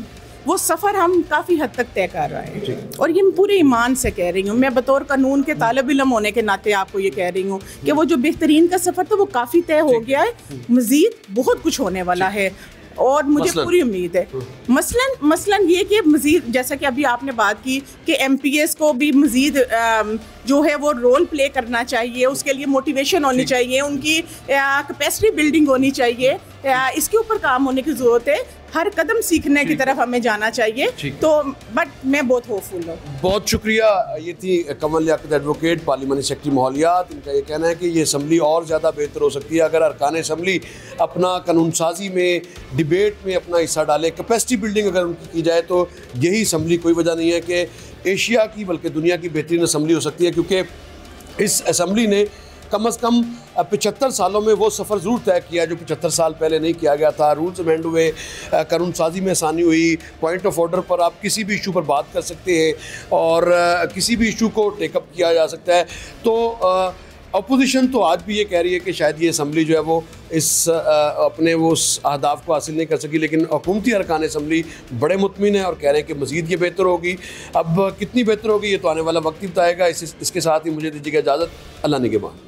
वो सफ़र हम काफ़ी हद तक तय कर रहे हैं, और ये मैं पूरे ईमान से कह रही हूँ, मैं बतौर कानून के तालिब इल्म होने के नाते आपको ये कह रही हूँ कि वो जो बेहतरीन का सफ़र था वो काफ़ी तय हो गया है। मज़ीद बहुत कुछ होने वाला है और मुझे पूरी उम्मीद है। मसलन ये कि मज़ीद जैसा कि अभी आपने बात की कि MPS को भी मज़ीद जो है वो रोल प्ले करना चाहिए, उसके लिए मोटिवेशन होनी चाहिए, उनकी कैपेसिटी बिल्डिंग होनी चाहिए, इसके ऊपर काम होने की ज़रूरत है। हर कदम सीखने की तरफ हमें जाना चाहिए। तो बट मैं बहुत होपफुल हूँ। बहुत शुक्रिया। ये थी कमल लियाकत एडवोकेट, पार्लिमानी सेक्रेटरी माहौलियात। इनका ये कहना है कि ये असम्बली और ज़्यादा बेहतर हो सकती है अगर अरकान असम्बली अपना कानून साजी में, डिबेट में अपना हिस्सा डाले, कैपेसिटी बिल्डिंग अगर उनकी की जाए तो यही असम्बली कोई वजह नहीं है कि एशिया की बल्कि दुनिया की बेहतरीन असम्बली हो सकती है, क्योंकि इस असम्बली ने कम से कम 75 सालों में वो सफ़र ज़रूर तय किया जो 75 साल पहले नहीं किया गया था। रूल्स अमेंड हुए, कानून साजी में आसानी हुई, पॉइंट ऑफ ऑर्डर पर आप किसी भी इशू पर बात कर सकते हैं और किसी भी इशू को टेकअप किया जा सकता है। तो अपोजिशन तो आज भी ये कह रही है कि शायद ये असम्बली जो है वो इस अपने वो अहदाफ को हासिल नहीं कर सकी, लेकिन हुकूमती अरकान असम्बली बड़े मुतमिन है और कह रहे हैं कि मज़ीद ये बेहतर होगी। अब कितनी बेहतर होगी ये तो आने वाला वक्त ही बताएगा। इसके साथ ही मुझे दीजिएगा इजाज़त। अल्लाह निगहबान।